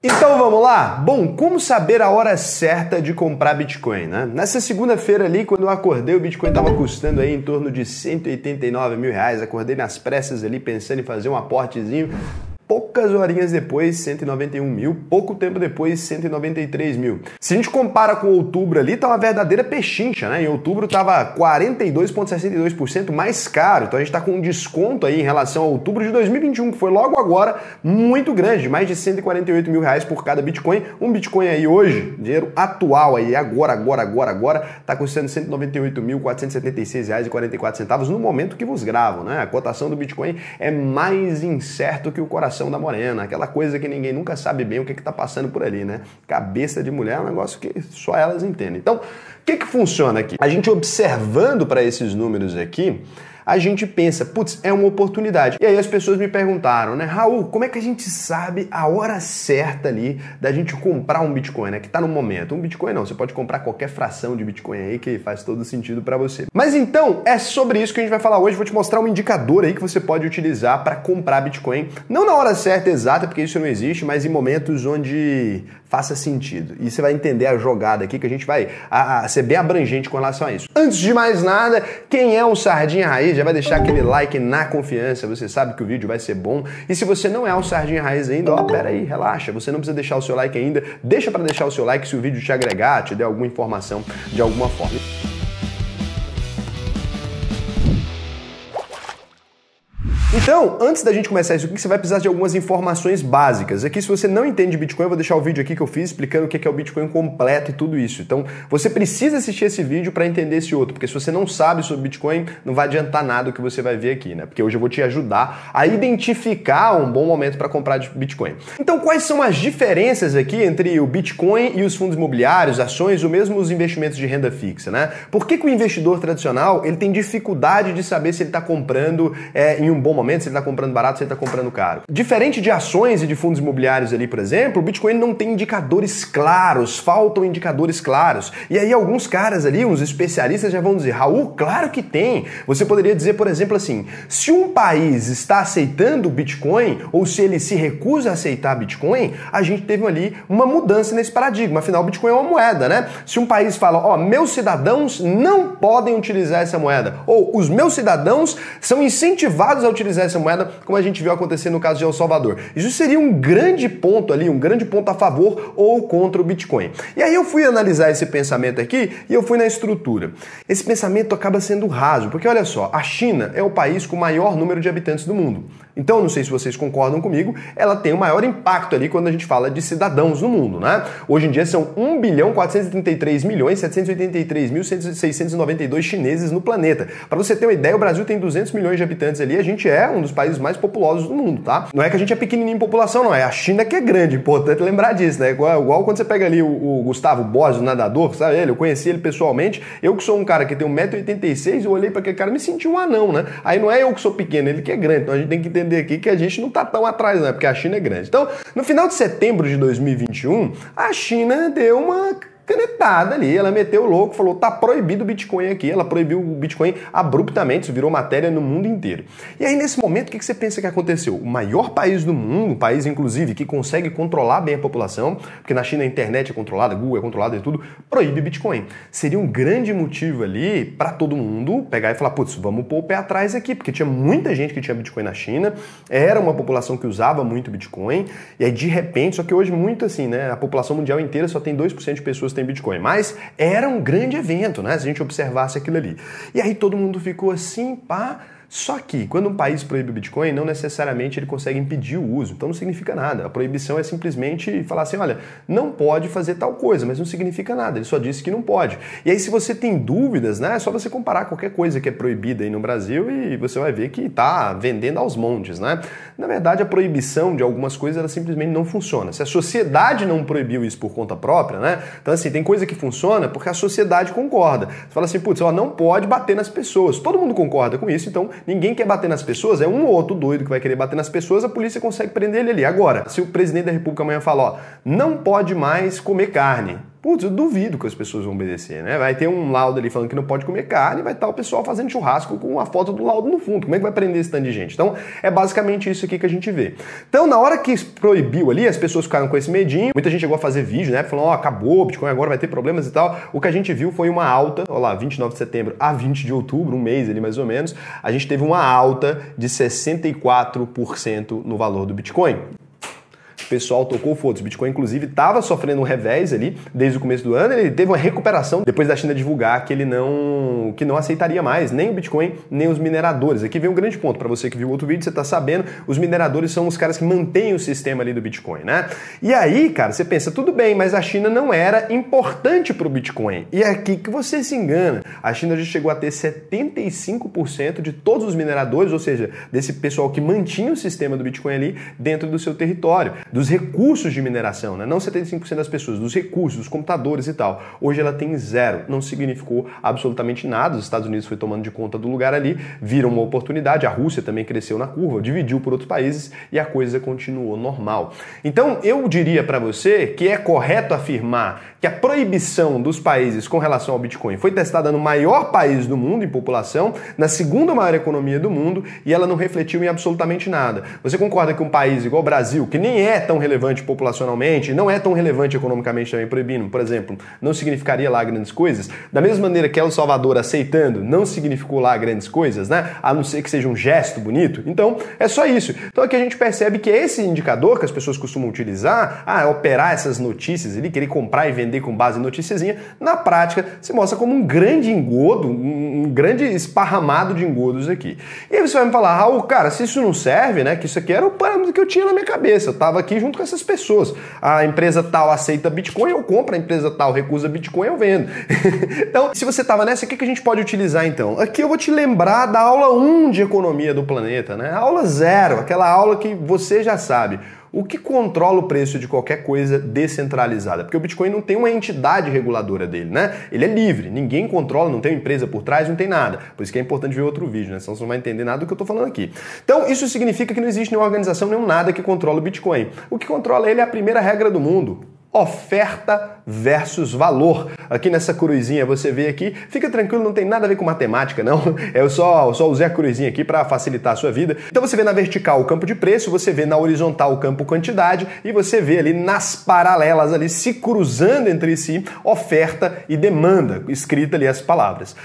Então vamos lá? Bom, como saber a hora certa de comprar Bitcoin, né? Nessa segunda-feira ali, quando eu acordei, o Bitcoin estava custando aí em torno de 189 mil reais. Acordei nas pressas ali, pensando em fazer um aportezinho. Poucas horinhas depois, 191 mil. Pouco tempo depois, 193 mil. Se a gente compara com outubro ali, tá uma verdadeira pechincha, né? Em outubro tava 42,62% mais caro. Então a gente tá com um desconto aí em relação a outubro de 2021, que foi logo agora, muito grande. Mais de 148 mil reais por cada Bitcoin. Um Bitcoin aí hoje, dinheiro atual aí, agora, tá custando 198.476 reais e 44 centavos no momento que vos gravo, né? A cotação do Bitcoin é mais incerto que o coração da morena, aquela coisa que ninguém nunca sabe bem o que tá passando por ali, né? Cabeça de mulher é um negócio que só elas entendem. Então, o que funciona aqui? A gente observando para esses números aqui, a gente pensa, putz, é uma oportunidade. E aí as pessoas me perguntaram, né, Raul, como é que a gente sabe a hora certa ali da gente comprar um Bitcoin, né, que tá no momento? Um Bitcoin não, você pode comprar qualquer fração de Bitcoin aí que faz todo sentido para você. Mas então, é sobre isso que a gente vai falar hoje. Vou te mostrar um indicador aí que você pode utilizar para comprar Bitcoin. Não na hora certa exata, porque isso não existe, mas em momentos onde faça sentido. E você vai entender a jogada aqui, que a gente vai ser bem abrangente com relação a isso. Antes de mais nada, quem é um Sardinha Raiz, já vai deixar aquele like na confiança, você sabe que o vídeo vai ser bom. E se você não é um Sardinha Raiz ainda, ó, pera aí, relaxa, você não precisa deixar o seu like ainda, deixa para deixar o seu like se o vídeo te agregar, te der alguma informação de alguma forma. Então, antes da gente começar isso aqui, você vai precisar de algumas informações básicas. Aqui, se você não entende Bitcoin, eu vou deixar o vídeo aqui que eu fiz explicando o que é o Bitcoin completo e tudo isso. Então, você precisa assistir esse vídeo para entender esse outro, porque se você não sabe sobre Bitcoin, não vai adiantar nada o que você vai ver aqui, né? Porque hoje eu vou te ajudar a identificar um bom momento para comprar Bitcoin. Então, quais são as diferenças aqui entre o Bitcoin e os fundos imobiliários, ações ou mesmo os investimentos de renda fixa, né? Por que o investidor tradicional ele tem dificuldade de saber se ele está comprando em um bom momento, se ele está comprando barato, se ele está comprando caro? Diferente de ações e de fundos imobiliários ali, por exemplo, o Bitcoin não tem indicadores claros, faltam indicadores claros. E aí alguns caras ali, uns especialistas já vão dizer, Raul, claro que tem. Você poderia dizer, por exemplo, assim, se um país está aceitando o Bitcoin ou se ele se recusa a aceitar Bitcoin, a gente teve ali uma mudança nesse paradigma. Afinal, o Bitcoin é uma moeda, né? Se um país fala, ó, meus cidadãos não podem utilizar essa moeda, ou os meus cidadãos são incentivados a utilizar essa moeda, como a gente viu acontecer no caso de El Salvador. Isso seria um grande ponto ali, um grande ponto a favor ou contra o Bitcoin. E aí eu fui analisar esse pensamento aqui e eu fui na estrutura. Esse pensamento acaba sendo raso, porque olha só, a China é o país com o maior número de habitantes do mundo. Então, não sei se vocês concordam comigo, ela tem o maior impacto ali quando a gente fala de cidadãos no mundo, né? Hoje em dia são 1.433.793.692 chineses no planeta. Para você ter uma ideia, o Brasil tem 200 milhões de habitantes ali, a gente é um dos países mais populosos do mundo, tá? Não é que a gente é pequenininho em população, não, é a China que é grande, importante lembrar disso, né? Igual quando você pega ali o Gustavo Borges, o nadador, sabe ele? Eu conheci ele pessoalmente, eu que sou um cara que tem 1,86 m, eu olhei para aquele cara e me senti um anão, né? Aí não é eu que sou pequeno, ele que é grande, então a gente tem que entender aqui que a gente não tá tão atrás, né? Porque a China é grande. Então, no final de setembro de 2021, a China deu uma canetada ali, ela meteu o louco, falou, tá proibido o Bitcoin aqui, ela proibiu o Bitcoin abruptamente, isso virou matéria no mundo inteiro. E aí nesse momento, o que você pensa que aconteceu? O maior país do mundo, um país inclusive que consegue controlar bem a população, porque na China a internet é controlada, Google é controlada e tudo, proíbe Bitcoin. Seria um grande motivo ali para todo mundo pegar e falar, putz, vamos pôr o pé atrás aqui, porque tinha muita gente que tinha Bitcoin na China, era uma população que usava muito Bitcoin, e aí de repente, só que hoje muito assim, né, a população mundial inteira só tem 2% de pessoas tem Bitcoin, mas era um grande evento, né? Se a gente observasse aquilo ali. E aí todo mundo ficou assim, pá. Só que, quando um país proíbe o Bitcoin, não necessariamente ele consegue impedir o uso. Então não significa nada. A proibição é simplesmente falar assim, olha, não pode fazer tal coisa, mas não significa nada. Ele só disse que não pode. E aí, se você tem dúvidas, né, é só você comparar qualquer coisa que é proibida aí no Brasil e você vai ver que está vendendo aos montes, né? Na verdade, a proibição de algumas coisas, ela simplesmente não funciona. Se a sociedade não proibiu isso por conta própria, né? Então, assim, tem coisa que funciona porque a sociedade concorda. Você fala assim, putz, ela não pode bater nas pessoas. Todo mundo concorda com isso, então ninguém quer bater nas pessoas, é um ou outro doido que vai querer bater nas pessoas, a polícia consegue prender ele ali. Agora, se o presidente da República amanhã falar, ó, não pode mais comer carne, Putz, eu duvido que as pessoas vão obedecer, né? Vai ter um laudo ali falando que não pode comer carne, vai estar o pessoal fazendo churrasco com a foto do laudo no fundo. Como é que vai prender esse tanto de gente? Então, é basicamente isso aqui que a gente vê. Então, na hora que proibiu ali, as pessoas ficaram com esse medinho, muita gente chegou a fazer vídeo, né? Falando, acabou, o Bitcoin agora vai ter problemas e tal. O que a gente viu foi uma alta, 29 de setembro a 20 de outubro, um mês ali mais ou menos, a gente teve uma alta de 64% no valor do Bitcoin. O pessoal tocou foda-se. O Bitcoin, inclusive, estava sofrendo um revés ali desde o começo do ano. Ele teve uma recuperação depois da China divulgar que não aceitaria mais nem o Bitcoin, nem os mineradores. Aqui vem um grande ponto para você que viu outro vídeo, você está sabendo, os mineradores são os caras que mantêm o sistema ali do Bitcoin, né? E aí, cara, você pensa, tudo bem, mas a China não era importante para o Bitcoin. E é aqui que você se engana. A China já chegou a ter 75% de todos os mineradores, ou seja, desse pessoal que mantinha o sistema do Bitcoin ali dentro do seu território. Dos recursos de mineração, né? Não 75% das pessoas, dos recursos, dos computadores e tal. Hoje ela tem zero, não significou absolutamente nada. Os Estados Unidos foi tomando de conta do lugar ali, viram uma oportunidade, a Rússia também cresceu na curva, dividiu por outros países e a coisa continuou normal. Então eu diria para você que é correto afirmar que a proibição dos países com relação ao Bitcoin foi testada no maior país do mundo em população, na segunda maior economia do mundo, e ela não refletiu em absolutamente nada. Você concorda que um país igual o Brasil, que nem é tão relevante populacionalmente, não é tão relevante economicamente também, proibindo, por exemplo, não significaria lá grandes coisas? Da mesma maneira que El Salvador aceitando não significou lá grandes coisas, né? A não ser que seja um gesto bonito. Então, é só isso. Então aqui a gente percebe que esse indicador que as pessoas costumam utilizar, operar essas notícias ali, querer comprar e vender com base em noticiazinha, na prática se mostra como um grande engodo, um grande esparramado de engodos aqui. E aí você vai me falar, Raul, cara, se isso não serve, né? Que isso aqui era o parâmetro que eu tinha na minha cabeça. Eu tava aqui junto com essas pessoas. A empresa tal aceita Bitcoin, eu compro, a empresa tal recusa Bitcoin, eu vendo. Então, se você estava nessa, o que a gente pode utilizar então? Aqui eu vou te lembrar da aula 1 de economia do planeta, né? A aula 0, aquela aula que você já sabe. O que controla o preço de qualquer coisa descentralizada? Porque o Bitcoin não tem uma entidade reguladora dele, né? Ele é livre, ninguém controla, não tem uma empresa por trás, não tem nada. Por isso que é importante ver outro vídeo, né? Senão você não vai entender nada do que eu tô falando aqui. Então, isso significa que não existe nenhuma organização, nenhum nada que controla o Bitcoin. O que controla ele é a primeira regra do mundo. Oferta versus valor. Aqui nessa cruzinha você vê aqui, fica tranquilo, não tem nada a ver com matemática, não. Eu só usei a cruzinha aqui para facilitar a sua vida. Então você vê na vertical o campo de preço, você vê na horizontal o campo quantidade e você vê ali nas paralelas ali se cruzando entre si oferta e demanda, escrita ali as palavras.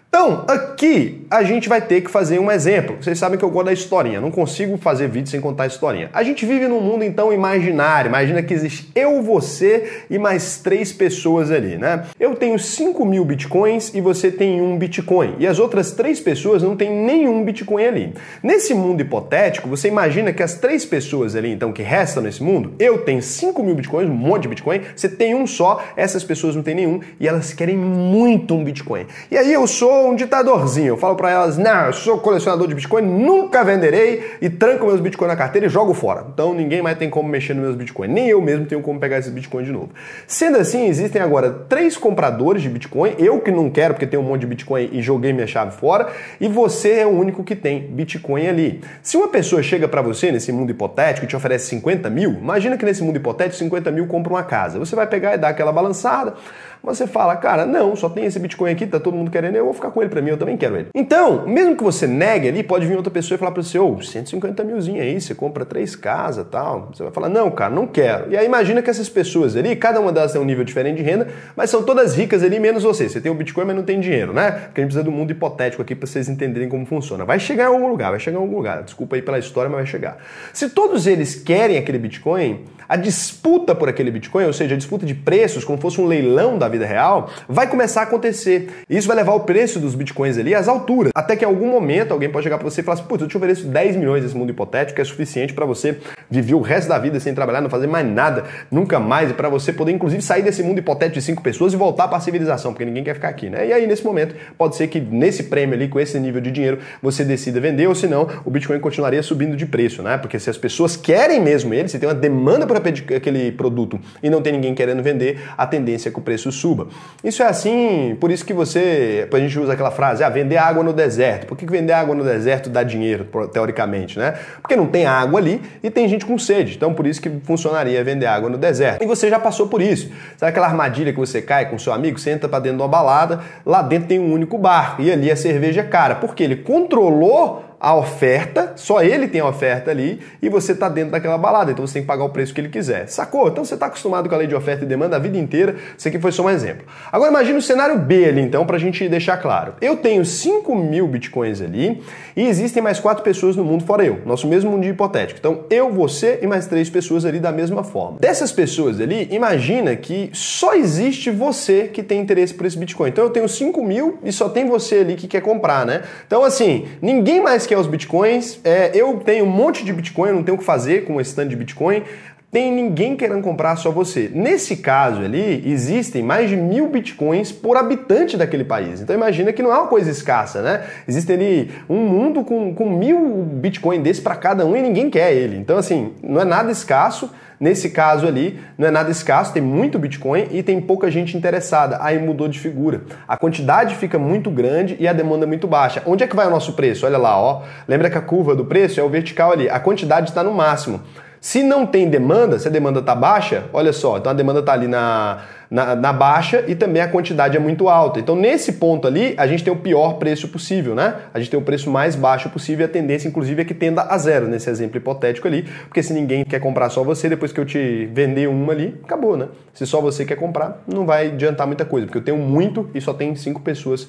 Então, aqui a gente vai ter que fazer um exemplo. Vocês sabem que eu gosto da historinha, não consigo fazer vídeo sem contar a historinha. A gente vive num mundo, então, imaginário. Imagina que existe eu, você e mais 3 pessoas ali, né? Eu tenho 5.000 bitcoins e você tem 1 bitcoin. E as outras 3 pessoas não têm nenhum bitcoin ali. Nesse mundo hipotético, você imagina que as 3 pessoas ali, então, que restam nesse mundo, eu tenho 5.000 bitcoins, um monte de bitcoin, você tem um só, essas pessoas não têm nenhum e elas querem muito um bitcoin. E aí eu sou um ditadorzinho. Eu falo pra elas, não, eu sou colecionador de Bitcoin, nunca venderei e tranco meus Bitcoin na carteira e jogo fora. Então ninguém mais tem como mexer nos meus Bitcoin. Nem eu mesmo tenho como pegar esses Bitcoin de novo. Sendo assim, existem agora 3 compradores de Bitcoin, eu que não quero porque tenho um monte de Bitcoin e joguei minha chave fora, e você é o único que tem Bitcoin ali. Se uma pessoa chega pra você nesse mundo hipotético e te oferece 50 mil, imagina que nesse mundo hipotético 50 mil compra uma casa. Você vai pegar e dar aquela balançada, você fala, cara, não, só tem esse Bitcoin aqui, tá todo mundo querendo, eu vou ficar com ele pra mim, eu também quero ele. Então, mesmo que você negue ali, pode vir outra pessoa e falar pra você, 150 milzinho aí, você compra 3 casas e tal. Você vai falar, não, cara, não quero. E aí imagina que essas pessoas ali, cada uma delas tem um nível diferente de renda, mas são todas ricas ali, menos você. Você tem o Bitcoin, mas não tem dinheiro, né? Porque a gente precisa do mundo hipotético aqui pra vocês entenderem como funciona. Vai chegar em algum lugar, vai chegar em algum lugar. Desculpa aí pela história, mas vai chegar. Se todos eles querem aquele Bitcoin, a disputa por aquele Bitcoin, ou seja, a disputa de preços, como fosse um leilão da vida real, vai começar a acontecer. E isso vai levar o preço dos Bitcoins ali às alturas. Até que em algum momento alguém pode chegar para você e falar assim, putz, eu te ofereço 10 milhões nesse mundo hipotético, que é suficiente para você viver o resto da vida sem trabalhar, não fazer mais nada, nunca mais, e para você poder inclusive sair desse mundo hipotético de 5 pessoas e voltar para a civilização, porque ninguém quer ficar aqui, né? E aí nesse momento pode ser que nesse prêmio ali, com esse nível de dinheiro, você decida vender, ou senão o Bitcoin continuaria subindo de preço, né? Porque se as pessoas querem mesmo ele, se tem uma demanda por aquele produto e não tem ninguém querendo vender, a tendência é que o preço suba. Isso é assim, por isso que a gente usa aquela frase, vender água no deserto. Por que vender água no deserto dá dinheiro, teoricamente, né? Porque não tem água ali e tem gente com sede. Então, por isso que funcionaria vender água no deserto. E você já passou por isso. Sabe aquela armadilha que você cai com seu amigo? Você entra pra dentro de uma balada, lá dentro tem um único bar. E ali a cerveja é cara. Porque ele controlou a oferta, só ele tem a oferta ali e você está dentro daquela balada, então você tem que pagar o preço que ele quiser. Sacou? Então você está acostumado com a lei de oferta e demanda a vida inteira, isso aqui foi só um exemplo. Agora imagina o cenário B ali então, para a gente deixar claro. Eu tenho 5.000 bitcoins ali e existem mais 4 pessoas no mundo fora eu, nosso mesmo mundo hipotético. Então eu, você e mais 3 pessoas ali da mesma forma. Dessas pessoas ali, imagina que só existe você que tem interesse por esse bitcoin. Então eu tenho 5.000 e só tem você ali que quer comprar, né? Então assim, ninguém mais quer os bitcoins, eu tenho um monte de bitcoin, eu não tenho o que fazer com esse tanto de bitcoin, tem ninguém querendo comprar, só você. Nesse caso ali, existem mais de 1.000 bitcoins por habitante daquele país. Então imagina que não é uma coisa escassa, né? Existe ali um mundo com 1.000 bitcoins desse para cada um e ninguém quer ele. Então assim, não é nada escasso. Nesse caso ali, não é nada escasso, tem muito Bitcoin e tem pouca gente interessada. Aí mudou de figura. A quantidade fica muito grande e a demanda muito baixa. Onde é que vai o nosso preço? Olha lá, ó. Lembra que a curva do preço é o vertical ali. A quantidade está no máximo. Se não tem demanda, se a demanda está baixa, olha só, então a demanda está ali na baixa e também a quantidade é muito alta. Então nesse ponto ali, a gente tem o pior preço possível, né? A gente tem o preço mais baixo possível e a tendência inclusive é que tenda a zero nesse exemplo hipotético ali, porque se ninguém quer comprar só você, depois que eu te vender uma ali, acabou, né? Se só você quer comprar, não vai adiantar muita coisa, porque eu tenho muito e só tem 5 pessoas,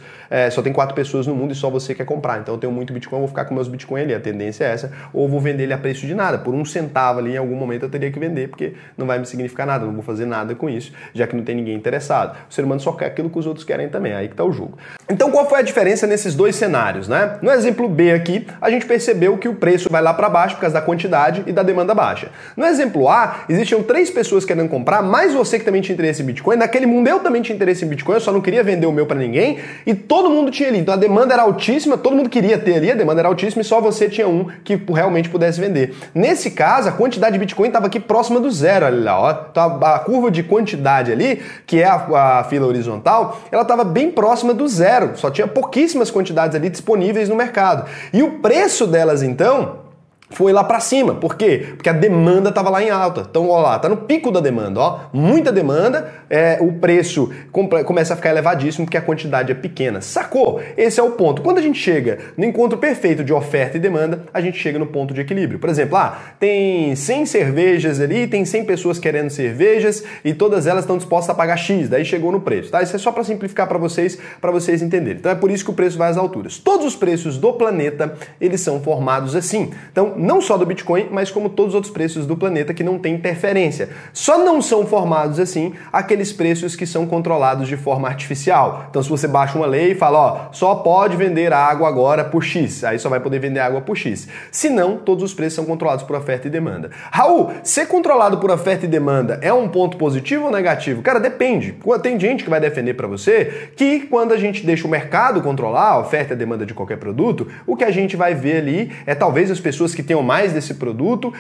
só tem 4 pessoas no mundo e só você quer comprar. Então eu tenho muito Bitcoin, eu vou ficar com meus Bitcoin ali, a tendência é essa, ou vou vender ele a preço de nada, por 1 centavo ali em algum momento eu teria que vender, porque não vai me significar nada, não vou fazer nada com isso, já que não tem ninguém interessado. O ser humano só quer aquilo que os outros querem também, aí que tá o jogo. Então qual foi a diferença nesses dois cenários, né? No exemplo B aqui, a gente percebeu que o preço vai lá para baixo por causa da quantidade e da demanda baixa. No exemplo A, existiam 3 pessoas querendo comprar, mais você que também tinha interesse em Bitcoin. Naquele mundo eu também tinha interesse em Bitcoin, eu só não queria vender o meu para ninguém e todo mundo tinha ali. Então a demanda era altíssima, todo mundo queria ter ali, a demanda era altíssima e só você tinha um que realmente pudesse vender. Nesse caso, a quantidade de Bitcoin estava aqui próxima do zero, olha lá, ó. Então a curva de quantidade ali, que é a fila horizontal, ela estava bem próxima do zero, só tinha pouquíssimas quantidades ali disponíveis no mercado. E o preço delas, então, foi lá para cima. Por quê? Porque a demanda estava lá em alta. Então, ó lá, tá no pico da demanda, ó. Muita demanda, o preço começa a ficar elevadíssimo porque a quantidade é pequena. Sacou? Esse é o ponto. Quando a gente chega no encontro perfeito de oferta e demanda, a gente chega no ponto de equilíbrio. Por exemplo, tem 100 cervejas ali, tem 100 pessoas querendo cervejas e todas elas estão dispostas a pagar X, daí chegou no preço, tá? Isso é só para simplificar para vocês entenderem. Então é por isso que o preço vai às alturas. Todos os preços do planeta, eles são formados assim. Então, não só do Bitcoin, mas como todos os outros preços do planeta que não tem interferência. Só não são formados assim aqueles preços que são controlados de forma artificial. Então se você baixa uma lei e fala, ó, só pode vender água agora por X, aí só vai poder vender água por X. Se não, todos os preços são controlados por oferta e demanda. Raul, ser controlado por oferta e demanda é um ponto positivo ou negativo? Cara, depende. Tem gente que vai defender para você que quando a gente deixa o mercado controlar a oferta e a demanda de qualquer produto, o que a gente vai ver ali é talvez as pessoas que tenham mais desse produto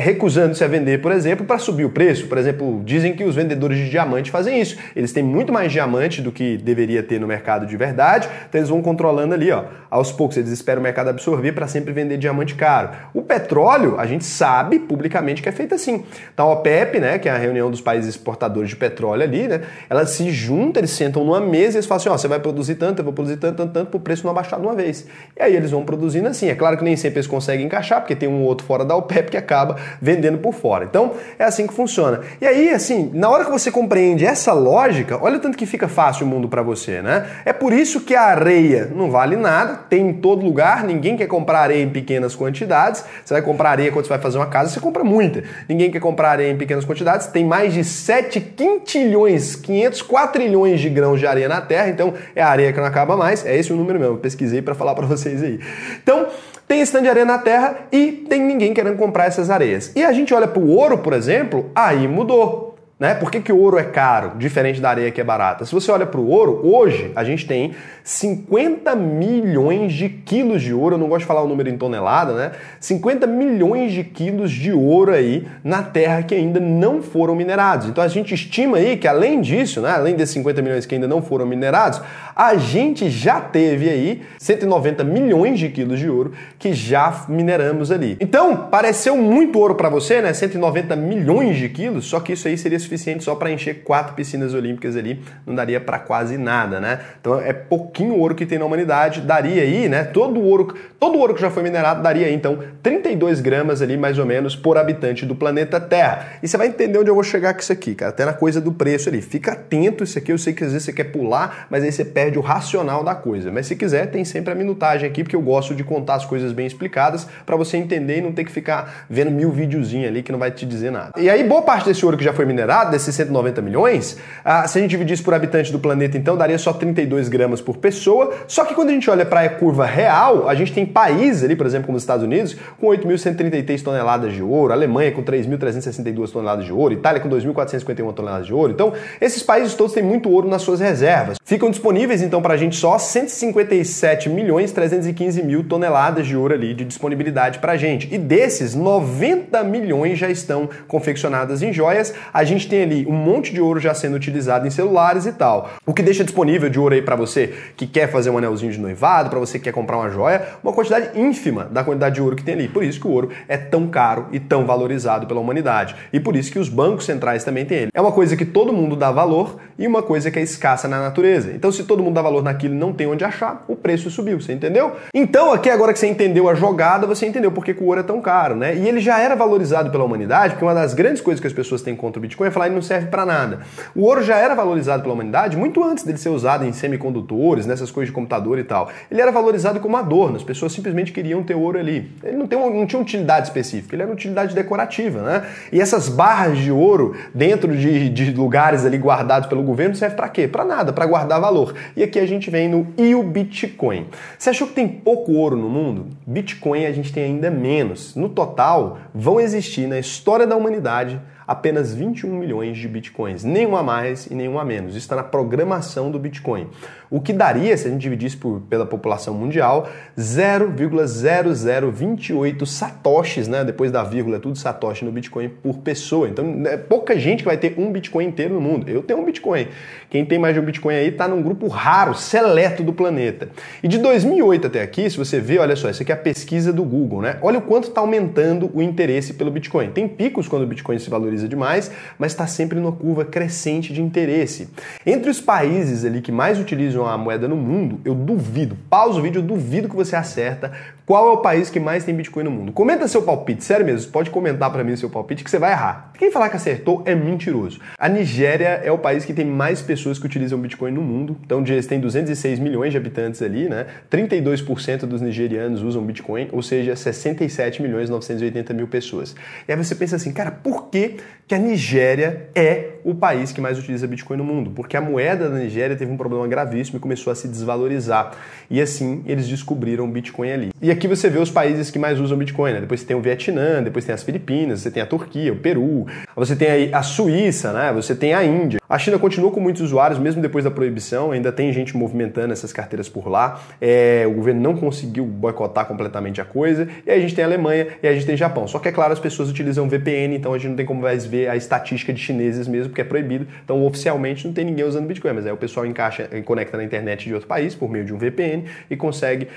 recusando-se a vender, por exemplo, para subir o preço. Por exemplo, dizem que os vendedores de diamante fazem isso. Eles têm muito mais diamante do que deveria ter no mercado de verdade, então eles vão controlando ali, ó, aos poucos. Eles esperam o mercado absorver para sempre vender diamante caro. O petróleo, a gente sabe publicamente que é feito assim. Então a OPEP, né, que é a reunião dos países exportadores de petróleo ali, né, ela se junta, eles sentam numa mesa e eles falam assim, ó, você vai produzir tanto, eu vou produzir tanto, para o preço não abaixar de uma vez. E aí eles vão produzindo assim. É claro que nem sempre eles conseguem encaixar, porque tem um outro fora da OPEP que acaba vendendo por fora. Então, é assim que funciona. E aí, assim, na hora que você compreende essa lógica, olha o tanto que fica fácil o mundo para você, né? É por isso que a areia não vale nada, tem em todo lugar, ninguém quer comprar areia em pequenas quantidades. Você vai comprar areia quando você vai fazer uma casa, você compra muita. Ninguém quer comprar areia em pequenas quantidades, tem mais de 7 quintilhões, 504 trilhões de grãos de areia na Terra, então é a areia que não acaba mais, é esse o número mesmo, eu pesquisei para falar para vocês aí. Então, tem esse tanto de areia na Terra e tem ninguém querendo comprar essas areias. E a gente olha para o ouro, por exemplo, aí mudou. Né? Por que o ouro é caro, diferente da areia que é barata? Se você olha para o ouro, hoje a gente tem 50 milhões de quilos de ouro, eu não gosto de falar o número em tonelada, né? 50 milhões de quilos de ouro aí na Terra que ainda não foram minerados. Então a gente estima aí que além disso, né, além desses 50 milhões que ainda não foram minerados, a gente já teve aí 190 milhões de quilos de ouro que já mineramos ali. Então, pareceu muito ouro para você, né? 190 milhões de quilos, só que isso aí seria suficiente só para encher 4 piscinas olímpicas ali, não daria para quase nada, né? Então é pouquinho ouro que tem na humanidade, daria aí, né? Todo o ouro que já foi minerado daria aí, então 32 gramas ali mais ou menos por habitante do planeta Terra. E você vai entender onde eu vou chegar com isso aqui, cara, até na coisa do preço ali. Fica atento isso aqui, eu sei que às vezes você quer pular, mas aí você perde o racional da coisa. Mas se quiser, tem sempre a minutagem aqui, porque eu gosto de contar as coisas bem explicadas para você entender e não ter que ficar vendo 1000 videozinhos ali que não vai te dizer nada. E aí, boa parte desse ouro que já foi minerado, desses 190 milhões, se a gente dividisse por habitante do planeta, então daria só 32 gramas por pessoa. Só que quando a gente olha para a curva real, a gente tem países ali, por exemplo, como os Estados Unidos, com 8.133 toneladas de ouro, Alemanha com 3.362 toneladas de ouro, Itália com 2.451 toneladas de ouro. Então, esses países todos têm muito ouro nas suas reservas. Ficam disponíveis, então, para a gente só 157.315.000 toneladas de ouro ali de disponibilidade para a gente. E desses, 90 milhões já estão confeccionadas em joias. A gente tem ali um monte de ouro já sendo utilizado em celulares e tal. O que deixa disponível de ouro aí para você que quer fazer um anelzinho de noivado, para você que quer comprar uma joia, uma quantidade ínfima da quantidade de ouro que tem ali. Por isso que o ouro é tão caro e tão valorizado pela humanidade. E por isso que os bancos centrais também têm ele. É uma coisa que todo mundo dá valor e uma coisa que é escassa na natureza. Então, se todo mundo dá valor naquilo e não tem onde achar, o preço subiu, você entendeu? Então, aqui agora que você entendeu a jogada, você entendeu por que o ouro é tão caro, né? E ele já era valorizado pela humanidade, porque uma das grandes coisas que as pessoas têm contra o Bitcoin é falar que ele não serve para nada. O ouro já era valorizado pela humanidade muito antes dele ser usado em semicondutores, nessas coisas de computador e tal. Ele era valorizado como adorno, as pessoas simplesmente queriam ter ouro ali. Ele não tinha utilidade específica, ele era uma utilidade decorativa, né? E essas barras de ouro dentro de lugares ali guardados pelo governo serve para quê? Para nada, para guardar valor. E aqui a gente vem no e o Bitcoin. Você achou que tem pouco ouro no mundo? Bitcoin a gente tem ainda menos. No total, vão existir na história da humanidade apenas 21 milhões de bitcoins, nenhum a mais e nenhum a menos. Isso está na programação do Bitcoin. O que daria, se a gente dividisse pela população mundial, 0,0028 satoshis, né? Depois da vírgula, tudo satoshi no Bitcoin por pessoa. Então, é pouca gente que vai ter um Bitcoin inteiro no mundo. Eu tenho um Bitcoin. Quem tem mais de um Bitcoin aí está num grupo raro, seleto do planeta. E de 2008 até aqui, se você vê, olha só, isso aqui é a pesquisa do Google, né? Olha o quanto está aumentando o interesse pelo Bitcoin. Tem picos quando o Bitcoin se valoriza demais, mas está sempre numa curva crescente de interesse. Entre os países ali que mais utilizam a moeda no mundo, eu duvido, pausa o vídeo, eu duvido que você acerta qual é o país que mais tem Bitcoin no mundo. Comenta seu palpite, sério mesmo, você pode comentar para mim o seu palpite que você vai errar. Quem falar que acertou é mentiroso. A Nigéria é o país que tem mais pessoas que utilizam Bitcoin no mundo, então eles têm 206 milhões de habitantes ali, né? 32% dos nigerianos usam Bitcoin, ou seja, 67 milhões e 980 mil pessoas. E aí você pensa assim, cara, por que a Nigéria é o país que mais utiliza Bitcoin no mundo? Porque a moeda da Nigéria teve um problema gravíssimo e começou a se desvalorizar. E assim, eles descobriram o Bitcoin ali. E aqui você vê os países que mais usam Bitcoin, né? Depois você tem o Vietnã, depois tem as Filipinas, você tem a Turquia, o Peru, você tem aí a Suíça, né? Você tem a Índia. A China continua com muitos usuários, mesmo depois da proibição, ainda tem gente movimentando essas carteiras por lá. O governo não conseguiu boicotar completamente a coisa. E aí a gente tem a Alemanha e aí a gente tem o Japão. Só que, é claro, as pessoas utilizam VPN, então a gente não tem como mais ver a estatística de chineses mesmo, porque é proibido. Então, oficialmente, não tem ninguém usando Bitcoin, mas aí o pessoal conecta na internet de outro país por meio de um VPN e consegue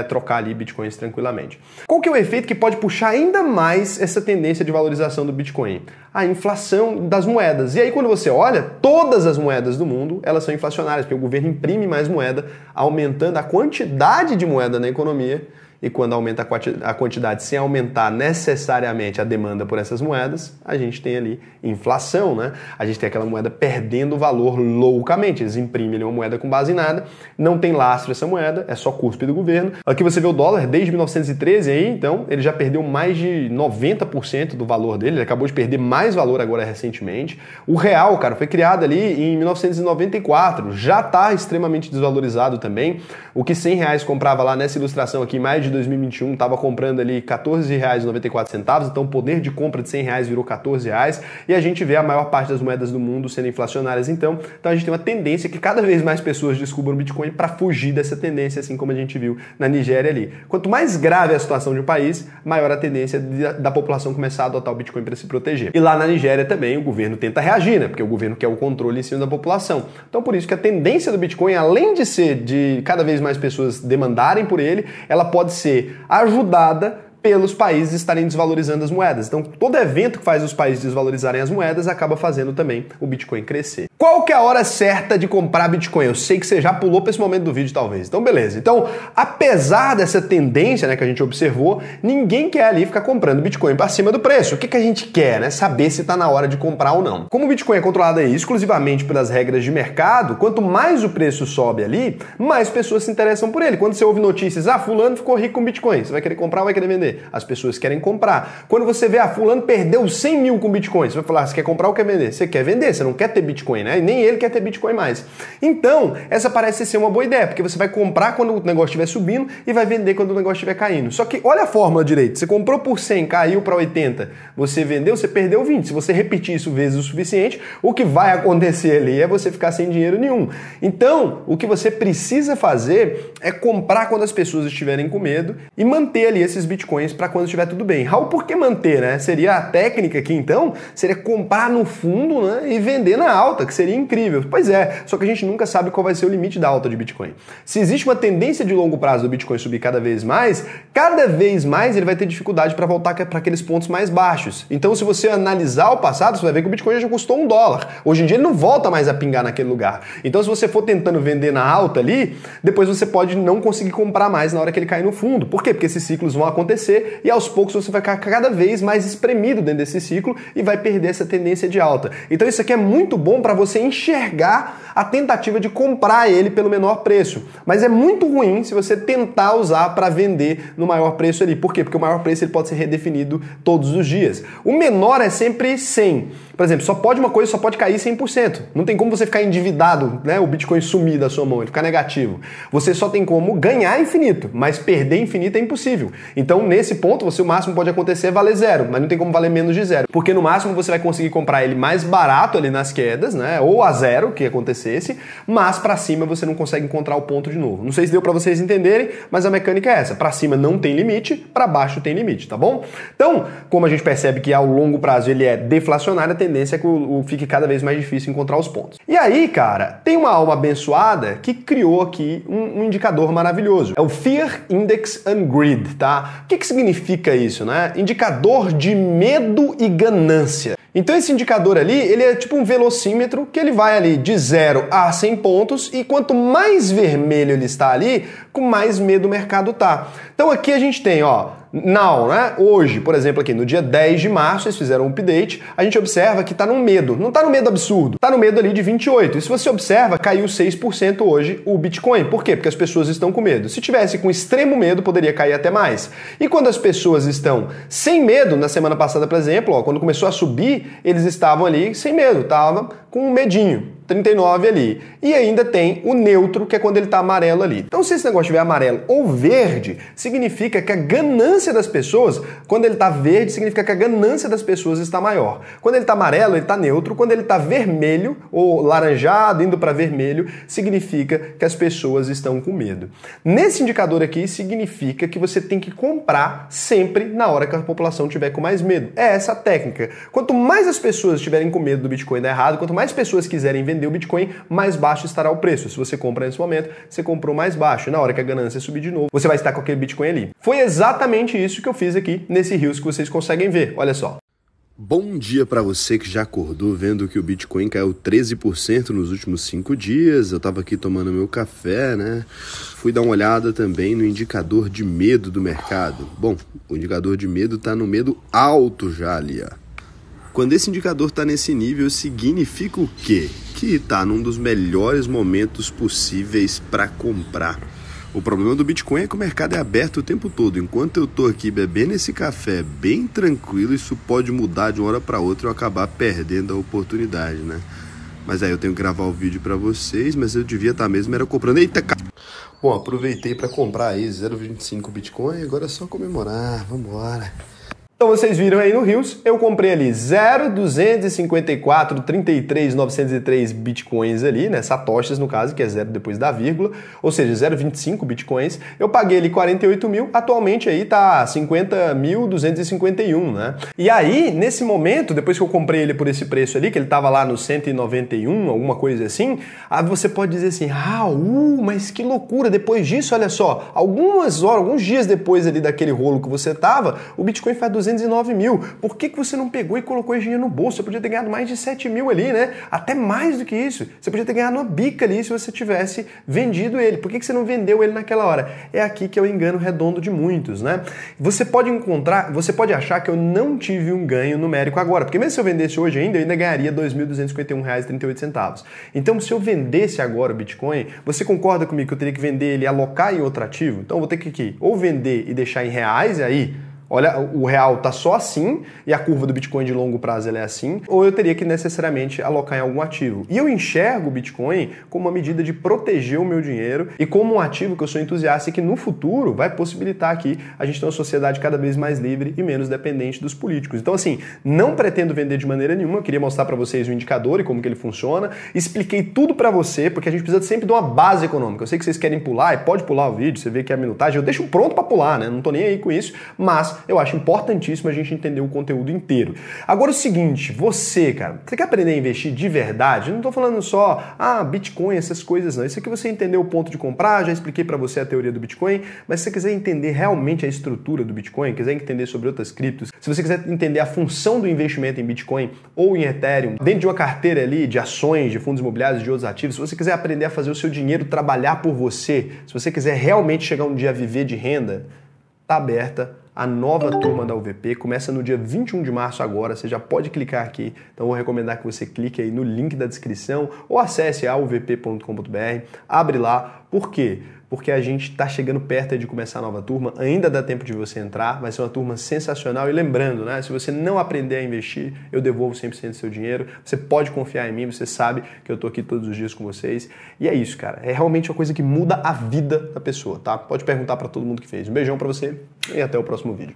trocar ali Bitcoins tranquilamente. Qual que é o efeito que pode puxar ainda mais essa tendência de valorização do Bitcoin? A inflação das moedas. E aí, quando você olha, todas as moedas do mundo, elas são inflacionárias, porque o governo imprime mais moeda, aumentando a quantidade de moeda na economia. E quando aumenta a quantidade sem aumentar necessariamente a demanda por essas moedas, a gente tem ali inflação, né? A gente tem aquela moeda perdendo valor loucamente. Eles imprimem uma moeda com base em nada, não tem lastro essa moeda, é só cuspe do governo. Aqui você vê o dólar desde 1913 aí, então ele já perdeu mais de 90% do valor dele, ele acabou de perder mais valor agora recentemente. O real, cara, foi criado ali em 1994, já está extremamente desvalorizado também. O que R$100 comprava lá nessa ilustração aqui mais de 2021 estava comprando ali R$14,94, então o poder de compra de R$100 virou R$14, e a gente vê a maior parte das moedas do mundo sendo inflacionárias, então a gente tem uma tendência que cada vez mais pessoas descubram o Bitcoin para fugir dessa tendência, assim como a gente viu na Nigéria ali. Quanto mais grave a situação de um país, maior a tendência da população começar a adotar o Bitcoin para se proteger. E lá na Nigéria também o governo tenta reagir, né? Porque o governo quer o controle em cima da população. Então por isso que a tendência do Bitcoin, além de ser de cada vez mais pessoas demandarem por ele, ela pode ser ajudada pelos países estarem desvalorizando as moedas. Então, todo evento que faz os países desvalorizarem as moedas acaba fazendo também o Bitcoin crescer. Qual que é a hora certa de comprar Bitcoin? Eu sei que você já pulou para esse momento do vídeo, talvez. Então, beleza. Então, apesar dessa tendência, né, que a gente observou, ninguém quer ali ficar comprando Bitcoin para cima do preço. O que a gente quer, né? Saber se está na hora de comprar ou não. Como o Bitcoin é controlado aí exclusivamente pelas regras de mercado, quanto mais o preço sobe ali, mais pessoas se interessam por ele. Quando você ouve notícias, fulano ficou rico com Bitcoin, você vai querer comprar ou vai querer vender? As pessoas querem comprar. Quando você vê, fulano perdeu 100 mil com Bitcoin, você vai falar, você quer comprar ou quer vender? Você quer vender, você não quer ter Bitcoin, né? E nem ele quer ter Bitcoin mais. Então, essa parece ser uma boa ideia, porque você vai comprar quando o negócio estiver subindo e vai vender quando o negócio estiver caindo. Só que olha a fórmula direito, você comprou por 100, caiu para 80, você vendeu, você perdeu 20. Se você repetir isso vezes o suficiente, o que vai acontecer ali é você ficar sem dinheiro nenhum. Então, o que você precisa fazer é comprar quando as pessoas estiverem com medo e manter ali esses Bitcoins para quando estiver tudo bem. Raul, por que manter, né? Seria a técnica aqui, então, seria comprar no fundo, né, e vender na alta, que seria incrível. Pois é, só que a gente nunca sabe qual vai ser o limite da alta de Bitcoin. Se existe uma tendência de longo prazo do Bitcoin subir cada vez mais ele vai ter dificuldade para voltar para aqueles pontos mais baixos. Então, se você analisar o passado, você vai ver que o Bitcoin já custou $1. Hoje em dia ele não volta mais a pingar naquele lugar. Então, se você for tentando vender na alta ali, depois você pode não conseguir comprar mais na hora que ele cair no fundo. Por quê? Porque esses ciclos vão acontecer e aos poucos você vai ficar cada vez mais espremido dentro desse ciclo e vai perder essa tendência de alta. Então isso aqui é muito bom para você enxergar a tentativa de comprar ele pelo menor preço. Mas é muito ruim se você tentar usar para vender no maior preço ali. Por quê? Porque o maior preço ele pode ser redefinido todos os dias. O menor é sempre 100. Por exemplo, uma coisa só pode cair 100%. Não tem como você ficar endividado, né? O Bitcoin sumir da sua mão, ele ficar negativo. Você só tem como ganhar infinito, mas perder infinito é impossível. Então, nesse ponto, o máximo que pode acontecer é valer 0, mas não tem como valer menos de 0. Porque no máximo você vai conseguir comprar ele mais barato ali nas quedas, né? Ou a 0, que acontecesse, mas para cima você não consegue encontrar o ponto de novo. Não sei se deu para vocês entenderem, mas a mecânica é essa. Para cima não tem limite, para baixo tem limite, tá bom? Então, como a gente percebe que ao longo prazo ele é deflacionário, a tendência é que fique cada vez mais difícil encontrar os pontos. E aí, cara, tem uma alma abençoada que criou aqui um indicador maravilhoso. É o Fear Index and Greed, tá? O que significa isso, né? Indicador de medo e ganância. Então esse indicador ali, ele é tipo um velocímetro que ele vai ali de 0 a 100 pontos e quanto mais vermelho ele está ali, com mais medo o mercado tá. Então aqui a gente tem, now, né? Hoje, por exemplo, aqui no dia 10 de março, eles fizeram um update, a gente observa que tá num medo. Não tá no medo absurdo, tá no medo ali de 28. E se você observa, caiu 6% hoje o Bitcoin. Por quê? Porque as pessoas estão com medo. Se tivesse com extremo medo, poderia cair até mais. E quando as pessoas estão sem medo, na semana passada, por exemplo, quando começou a subir, eles estavam ali sem medo, estavam com um medinho. 39 ali. E ainda tem o neutro, que é quando ele está amarelo ali. Então, se esse negócio estiver amarelo ou verde, significa que a ganância das pessoas, quando ele está verde, significa que a ganância das pessoas está maior. Quando ele está amarelo, ele está neutro. Quando ele está vermelho ou laranjado, indo para vermelho, significa que as pessoas estão com medo. Nesse indicador aqui, significa que você tem que comprar sempre na hora que a população tiver com mais medo. É essa a técnica. Quanto mais as pessoas estiverem com medo do Bitcoin dar errado, quanto mais pessoas quiserem vender o Bitcoin, mais baixo estará o preço. Se você compra nesse momento, você comprou mais baixo. E na hora que a ganância subir de novo, você vai estar com aquele Bitcoin ali. Foi exatamente isso que eu fiz aqui nesse Rios que vocês conseguem ver. Olha só. Bom dia para você que já acordou vendo que o Bitcoin caiu 13% nos últimos 5 dias. Eu estava aqui tomando meu café, né? Fui dar uma olhada também no indicador de medo do mercado. Bom, o indicador de medo está no medo alto já ali, ó. Quando esse indicador está nesse nível, significa o quê? Que está num dos melhores momentos possíveis para comprar. O problema do Bitcoin é que o mercado é aberto o tempo todo. Enquanto eu estou aqui bebendo esse café bem tranquilo, isso pode mudar de uma hora para outra e eu acabar perdendo a oportunidade, né? Mas aí eu tenho que gravar o vídeo para vocês, mas eu devia estar mesmo era comprando. Eita, Bom, aproveitei para comprar aí 0,25 Bitcoin, agora é só comemorar, vambora. Então vocês viram aí no Rios, eu comprei ali 0,254,33,903 bitcoins ali, né, satoshis no caso, que é zero depois da vírgula, ou seja, 0,25 bitcoins. Eu paguei ali 48 mil, atualmente aí tá 50.251, né? E aí, nesse momento, depois que eu comprei ele por esse preço ali, que ele tava lá no 191, alguma coisa assim, aí você pode dizer assim, Raul, mas que loucura, depois disso, olha só, algumas horas, alguns dias depois ali daquele rolo que você tava, o Bitcoin faz 209 mil. Por que você não pegou e colocou esse dinheiro no bolso? Você podia ter ganhado mais de 7 mil ali, né? Até mais do que isso. Você podia ter ganhado uma bica ali se você tivesse vendido ele. Por que você não vendeu ele naquela hora? É aqui que é o engano redondo de muitos, né? Você pode achar que eu não tive um ganho numérico agora, porque mesmo se eu vendesse hoje ainda, eu ainda ganharia R$ 2.251,38. Então, se eu vendesse agora o Bitcoin, você concorda comigo que eu teria que vender ele e alocar em outro ativo? Então, eu vou ter que ou vender e deixar em reais, e aí olha, o real tá só assim e a curva do Bitcoin de longo prazo ela é assim, ou eu teria que necessariamente alocar em algum ativo. E eu enxergo o Bitcoin como uma medida de proteger o meu dinheiro e como um ativo que eu sou entusiasta e que no futuro vai possibilitar aqui a gente ter uma sociedade cada vez mais livre e menos dependente dos políticos. Então assim, não pretendo vender de maneira nenhuma, eu queria mostrar para vocês o indicador e como que ele funciona, expliquei tudo para você, porque a gente precisa sempre de uma base econômica. Eu sei que vocês querem pular e pode pular o vídeo, você vê que é a minutagem, eu deixo pronto para pular, né? Não tô nem aí com isso, mas eu acho importantíssimo a gente entender o conteúdo inteiro. Agora o seguinte, você, cara, você quer aprender a investir de verdade? Eu não tô falando só, Bitcoin, essas coisas não. Isso aqui você entendeu o ponto de comprar, já expliquei para você a teoria do Bitcoin, mas se você quiser entender realmente a estrutura do Bitcoin, quiser entender sobre outras criptos, se você quiser entender a função do investimento em Bitcoin ou em Ethereum, dentro de uma carteira ali de ações, de fundos imobiliários, de outros ativos, se você quiser aprender a fazer o seu dinheiro trabalhar por você, se você quiser realmente chegar um dia a viver de renda, tá aberta a nova turma da UVP, começa no dia 21 de março agora, você já pode clicar aqui, então eu vou recomendar que você clique aí no link da descrição ou acesse a uvp.com.br, abre lá. Por quê? Porque a gente está chegando perto de começar a nova turma, ainda dá tempo de você entrar, vai ser uma turma sensacional. E lembrando, né, se você não aprender a investir, eu devolvo 100% do seu dinheiro, você pode confiar em mim, você sabe que eu tô aqui todos os dias com vocês. E é isso, cara, é realmente uma coisa que muda a vida da pessoa, tá? Pode perguntar para todo mundo que fez. Um beijão para você e até o próximo vídeo.